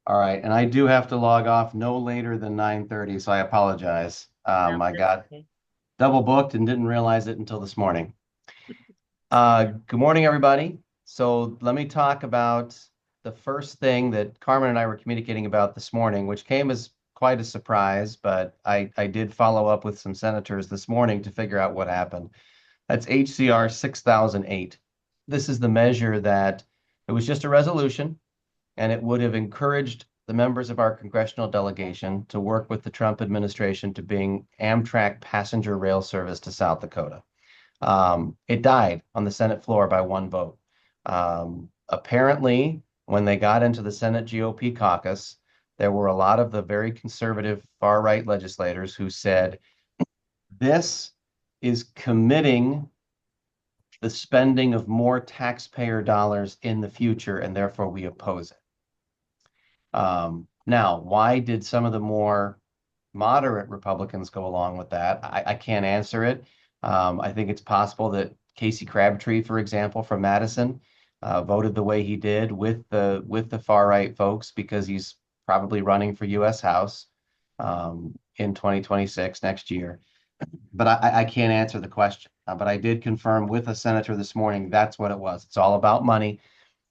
All right, and I do have to log off no later than 9:30, so I apologize. No, I that's got okay. double booked and didn't realize it until this morning. Good morning, everybody. So let me talk about the first thing that Carmen and I were communicating about this morning, which came as quite a surprise, but I did follow up with some senators this morning to figure out what happened. That's HCR 6008. This is the measure that it was just a resolution, and it would have encouraged the members of our congressional delegation to work with the Trump administration to bring Amtrak passenger rail service to South Dakota. It died on the Senate floor by one vote. Apparently, when they got into the Senate GOP caucus, there were a lot of the very conservative far right legislators who said, this is committing the spending of more taxpayer dollars in the future, and therefore we oppose it. Now, why did some of the more moderate Republicans go along with that? I can't answer it. I think it's possible that Casey Crabtree, for example, from Madison, voted the way he did with the far right folks because he's probably running for U.S. House in 2026 next year. But I can't answer the question. But I did confirm with a senator this morning that's what it was. It's all about money,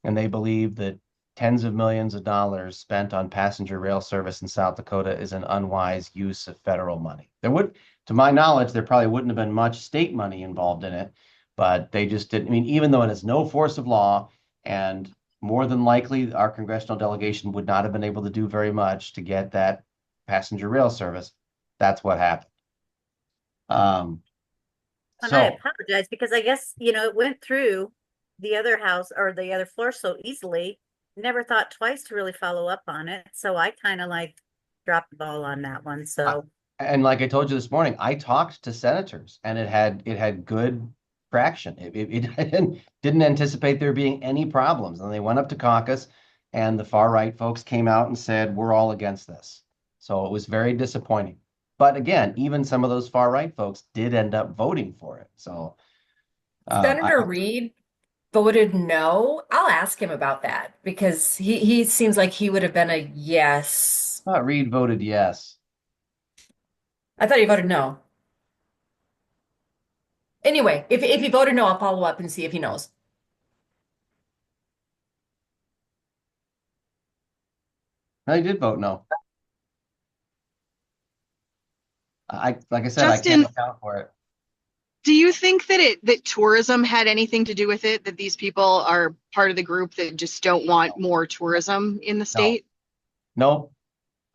and they believe that tens of millions of dollars spent on passenger rail service in South Dakota is an unwise use of federal money. There would, to my knowledge, there probably wouldn't have been much state money involved in it, but they just didn't. I mean, even though it has no force of law, and more than likely our congressional delegation would not have been able to do very much to get that passenger rail service, that's what happened. Um, And I so apologize because I guess, it went through the other house or the other floor so easily. Never thought twice to really follow up on it. So I kind of like dropped the ball on that one. I, So and like I told you this morning, I talked to senators and it had good traction. It didn't anticipate there being any problems. And they went up to caucus and the far right folks came out and said, we're all against this. So it was very disappointing. But again, even some of those far right folks did end up voting for it. So I Senator Reed voted no. I'll ask him about that because he seems like he would have been a yes. thought Reed voted yes. I thought he voted no. Anyway, if he voted no, I'll follow up and see if he knows. No, he did vote no. Like I said, I can't Justin, account for it. do you think that tourism had anything to do with it? That these people are part of the group that just don't want more tourism in the No, state? no.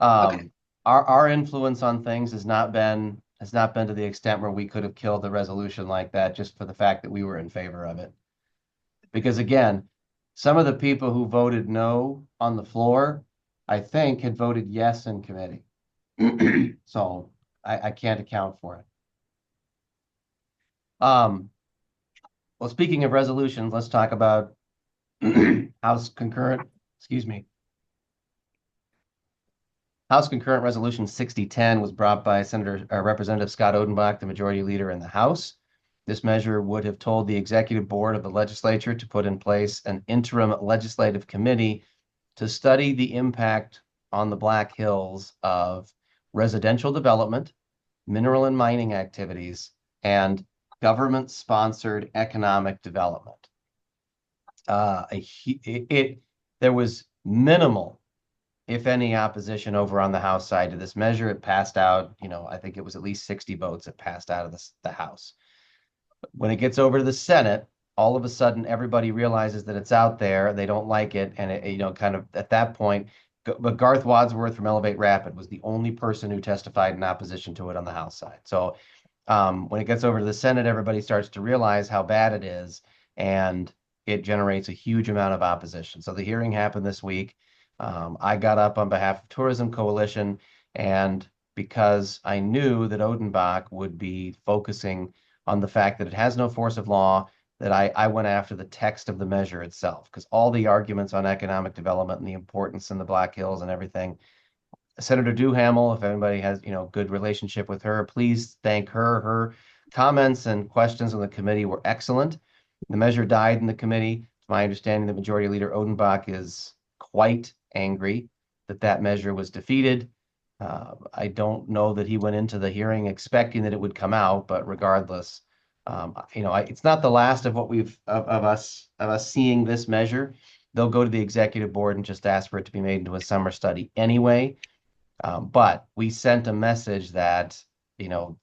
Okay. Our influence on things has not been to the extent where we could have killed the resolution like that just for the fact that we were in favor of it. Because again, some of the people who voted no on the floor, I think, had voted yes in committee. So I can't account for it. Um, well, speaking of resolutions, let's talk about House concurrent, excuse me, House Concurrent Resolution 6010 was brought by Representative Scott Odenbach, the majority leader in the House. This measure would have told the executive board of the legislature to put in place an interim legislative committee to study the impact on the Black Hills of residential development, mineral and mining activities, and government-sponsored economic development. There was minimal, if any, opposition over on the House side to this measure. It passed out, I think it was at least 60 votes. It passed out of the House. When it gets over to the Senate, all of a sudden everybody realizes that it's out there. They don't like it, and kind of at that point. But Garth Wadsworth from Elevate Rapid was the only person who testified in opposition to it on the House side. So when it gets over to the Senate, everybody starts to realize how bad it is, and it generates a huge amount of opposition. So the hearing happened this week. I got up on behalf of Tourism Coalition, and because I knew that Odenbach would be focusing on the fact that it has no force of law, that I went after the text of the measure itself, because all the arguments on economic development and the importance in the Black Hills and everything, Senator Duhamel, if anybody has, good relationship with her, please thank her. Her comments and questions on the committee were excellent. The measure died in the committee. It's my understanding that Majority Leader Odenbach is quite angry. that that measure was defeated. I don't know that he went into the hearing expecting that it would come out, but regardless, it's not the last of what of us seeing this measure. They'll go to the executive board and just ask for it to be made into a summer study anyway. But we sent a message that,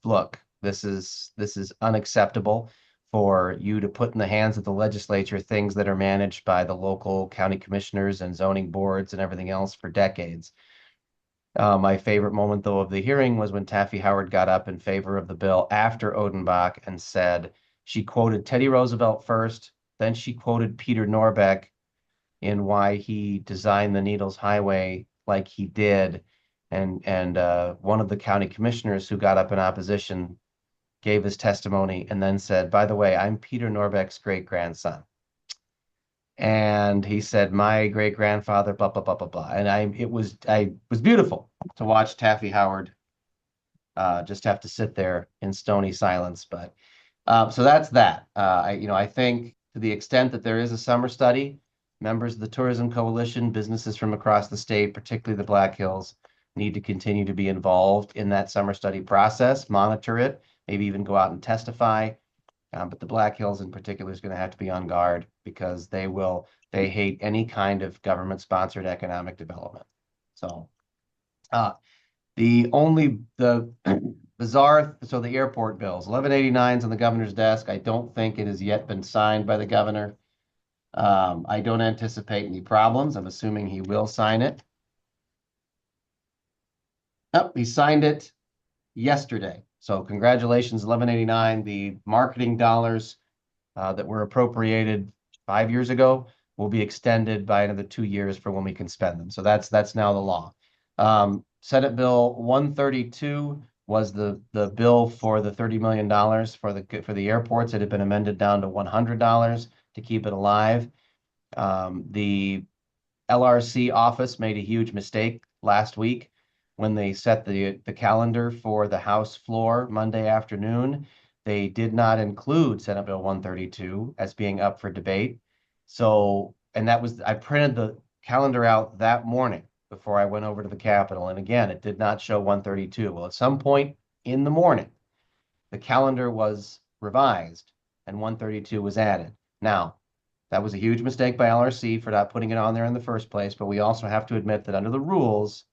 look, this is unacceptable for you to put in the hands of the legislature things that are managed by the local county commissioners and zoning boards and everything else for decades. My favorite moment, though, of the hearing was when Taffy Howard got up in favor of the bill after Odenbach and said she quoted Teddy Roosevelt first, then she quoted Peter Norbeck in why he designed the Needles Highway like he did. And one of the county commissioners who got up in opposition gave his testimony and then said, by the way, I'm Peter Norbeck's great-grandson. And he said, my great-grandfather, blah, blah, blah, blah, blah. And it was beautiful to watch Taffy Howard just have to sit there in stony silence. But so that's that. I think to the extent that there is a summer study, members of the Tourism Coalition, businesses from across the state, particularly the Black Hills, need to continue to be involved in that summer study process, monitor it, maybe even go out and testify. But the Black Hills in particular is going to have to be on guard because they hate any kind of government-sponsored economic development. So the bizarre, so the airport bills, 1189 is on the governor's desk. I don't think it has yet been signed by the governor. I don't anticipate any problems. I'm assuming he will sign it. Oh, he signed it yesterday. So congratulations, 1189. The marketing dollars that were appropriated 5 years ago will be extended by another 2 years for when we can spend them. So that's now the law. Senate Bill 132 was the bill for the $30 million for the airports. It had been amended down to $100 to keep it alive. The LRC office made a huge mistake last week when they set the calendar for the House floor Monday afternoon. They did not include Senate Bill 132 as being up for debate. So, and I printed the calendar out that morning before I went over to the Capitol. And again, it did not show 132. Well, at some point in the morning, the calendar was revised and 132 was added. Now, that was a huge mistake by LRC for not putting it on there in the first place, but we also have to admit that under the rules,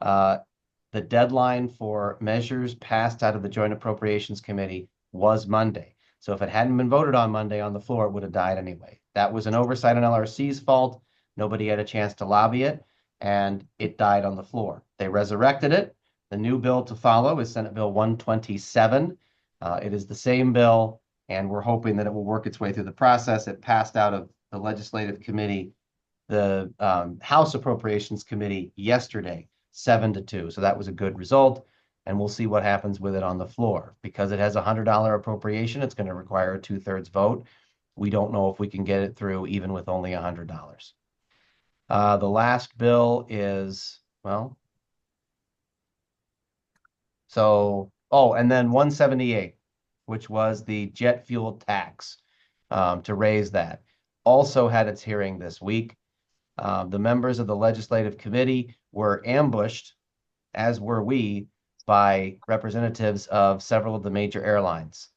the deadline for measures passed out of the Joint Appropriations Committee was Monday. So if it hadn't been voted on Monday on the floor, it would have died anyway. That was an oversight on LRC's fault. Nobody had a chance to lobby it, and it died on the floor. They resurrected it. The new bill to follow is Senate Bill 127. It is the same bill, and we're hoping that it will work its way through the process. It passed out of the Legislative Committee, the House Appropriations Committee yesterday, 7-2. So that was a good result, and we'll see what happens with it on the floor. Because it has a $100 appropriation, it's going to require a 2/3 vote. We don't know if we can get it through even with only $100. The last bill is, well, so, and then 178, which was the jet fuel tax, to raise that, also had its hearing this week. The members of the Legislative Committee were ambushed, as were we, by representatives of several of the major airlines,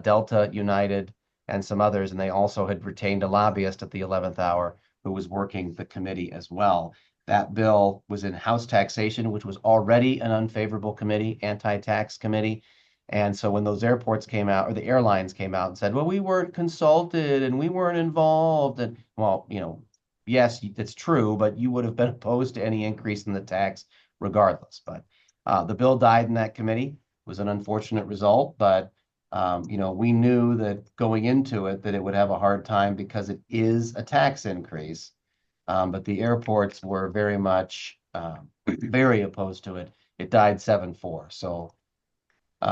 Delta, United, and some others, and they also had retained a lobbyist at the 11th hour who was working the committee as well. That bill was in House Taxation, which was already an unfavorable committee, anti-tax committee. And so when those airports came out, or the airlines came out and said, well, we weren't consulted and we weren't involved, and well, yes, it's true, but you would have been opposed to any increase in the tax regardless. But the bill died in that committee. It was an unfortunate result, but we knew that going into it that it would have a hard time because it is a tax increase. But the airports were very much very opposed to it. It died 7-4. So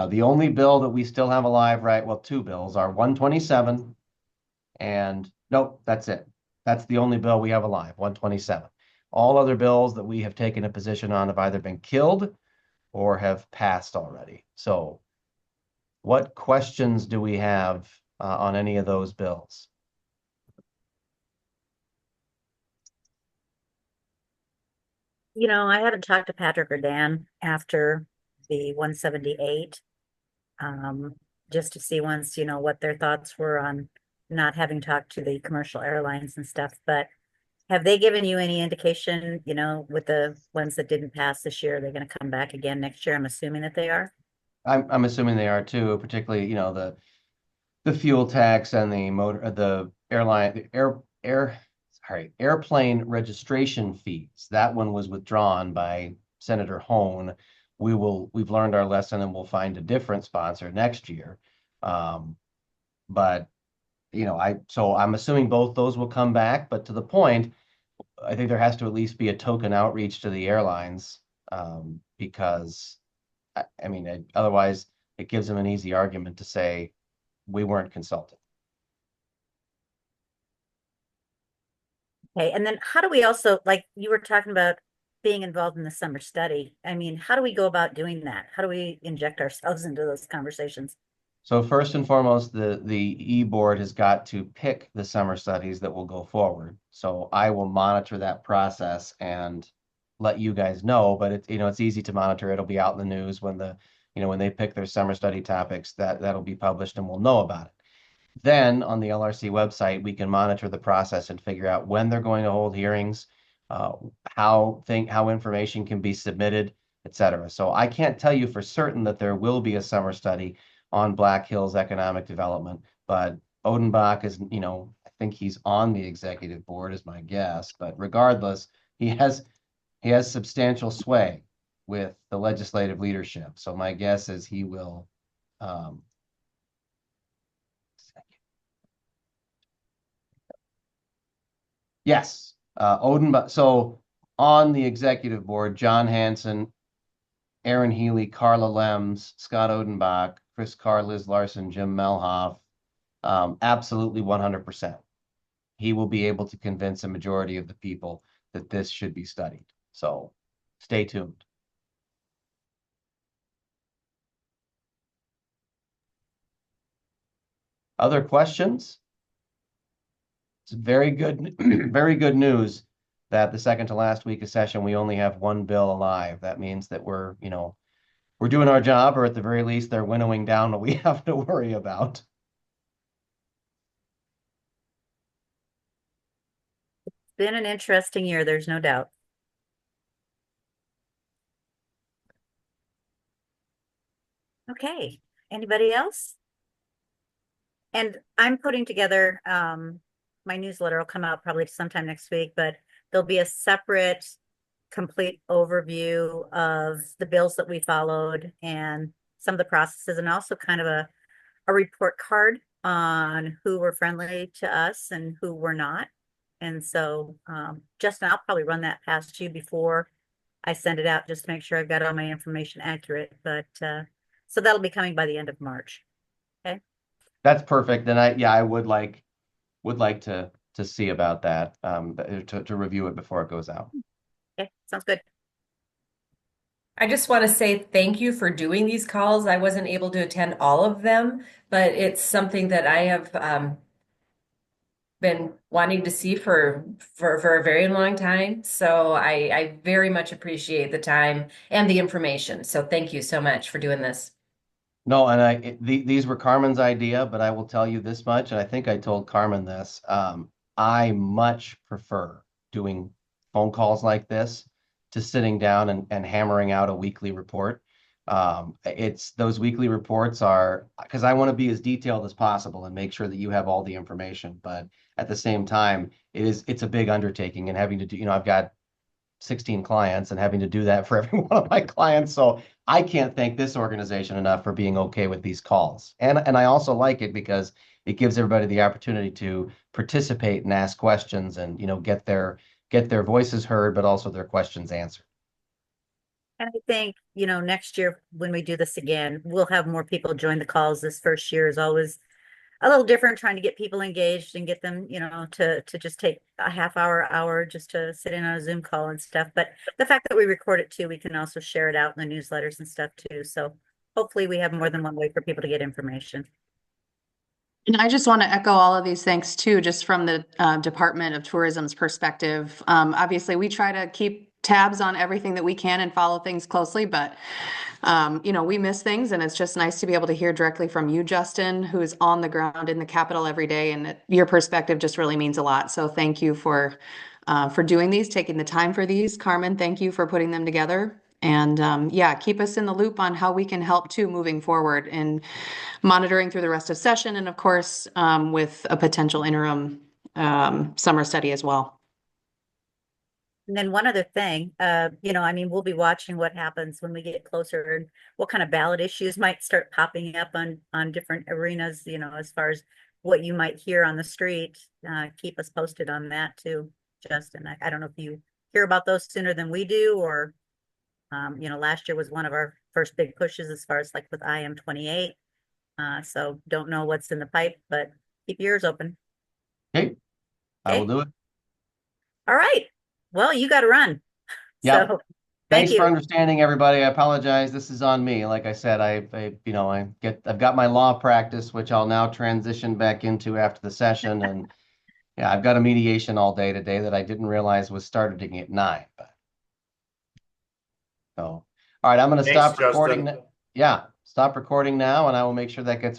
the only bill that we still have alive, two bills are 127 and nope, that's it. That's the only bill we have alive, 127. All other bills that we have taken a position on have either been killed or have passed already. So what questions do we have on any of those bills? I haven't talked to Patrick or Dan after the 178. Um, just to see once, what their thoughts were on not having talked to the commercial airlines and stuff. But have they given you any indication, with the ones that didn't pass this year, they're going to come back again next year? I'm assuming that they are. I'm assuming they are too, particularly, the fuel tax and the airline, airplane registration fees. That one was withdrawn by Senator Hone. We've learned our lesson and we'll find a different sponsor next year. But so I'm assuming both those will come back, but to the point, I think there has to at least be a token outreach to the airlines, because I mean, otherwise it gives them an easy argument to say we weren't consulted. Okay, and then how do we also, like you were talking about being involved in the summer study? I mean, how do we go about doing that? How do we inject ourselves into those conversations? So first and foremost, the e-board has got to pick the summer studies that will go forward. So I will monitor that process and let you guys know, but it's easy to monitor. It'll be out in the news when they pick their summer study topics, that'll be published and we'll know about it. Then on the LRC website, we can monitor the process and figure out when they're going to hold hearings, how information can be submitted, et cetera. So I can't tell you for certain that there will be a summer study on Black Hills economic development, but Odenbach is, I think he's on the executive board is my guess, but regardless, he has substantial sway with the legislative leadership. So my guess is he will, yes, Odenbach. So on the executive board, John Hanson, Aaron Healy, Carla Lems, Scott Odenbach, Chris Carr, Liz Larson, Jim Melhoff, absolutely 100%. He will be able to convince a majority of the people that this should be studied. So stay tuned. Other questions? It's very good, very good news that the second to last week of session, we only have one bill alive. That means that we're doing our job, or at the very least, they're winnowing down what we have to worry about. It's been an interesting year, there's no doubt. Okay, anybody else? And I'm putting together, my newsletter will come out probably sometime next week, but there'll be a separate complete overview of the bills that we followed and some of the processes, and also kind of a report card on who were friendly to us and who were not. And so, Justin, I'll probably run that past you before I send it out, just to make sure I've got all my information accurate. But so that'll be coming by the end of March. Okay. That's perfect. And I would like to see about that, to review it before it goes out. Okay, sounds good. I just want to say thank you for doing these calls. I wasn't able to attend all of them, but it's something that I have been wanting to see for a very long time. So I very much appreciate the time and the information. So thank you so much for doing this. No, and these were Carmen's idea, but I will tell you this much, and I think I told Carmen this. I much prefer doing phone calls like this to sitting down and hammering out a weekly report. It's those weekly reports are because I want to be as detailed as possible and make sure that you have all the information. But at the same time, it's a big undertaking, and having to do, I've got 16 clients and having to do that for every one of my clients. So I can't thank this organization enough for being okay with these calls. And I also like it because it gives everybody the opportunity to participate and ask questions and, get their voices heard, but also their questions answered. And I think, next year when we do this again, we'll have more people join the calls. This first year is always a little different, trying to get people engaged and get them, to just take a half hour just to sit in on a Zoom call and stuff. But the fact that we record it too, we can also share it out in the newsletters and stuff too. So hopefully we have more than one way for people to get information. And I just want to echo all of these thanks too, just from the Department of Tourism's perspective. Obviously, we try to keep tabs on everything that we can and follow things closely, but we miss things, and it's just nice to be able to hear directly from you, Justin, who is on the ground in the Capitol every day, and your perspective just really means a lot. So thank you for doing these, taking the time for these. Carmen, thank you for putting them together. And keep us in the loop on how we can help too moving forward and monitoring through the rest of session, and of course, with a potential interim summer study as well. And then one other thing, we'll be watching what happens when we get closer and what kind of ballot issues might start popping up on different arenas, as far as what you might hear on the street. Keep us posted on that too, Justin. I don't know if you hear about those sooner than we do, or, last year was one of our first big pushes as far as like with IM 28. So don't know what's in the pipe, but keep your ears open. Okay, I will Okay. do it. All right. Well, you got to run. Yeah. So Thanks thank for you. understanding, everybody. I apologize. This is on me. Like I said, I've got my law practice, which I'll now transition back into after the session. And yeah, I've got a mediation all day today that I didn't realize was starting at 9. So, all right, I'm going to Thanks, stop recording. Justin. Yeah, stop recording now, and I will make sure that gets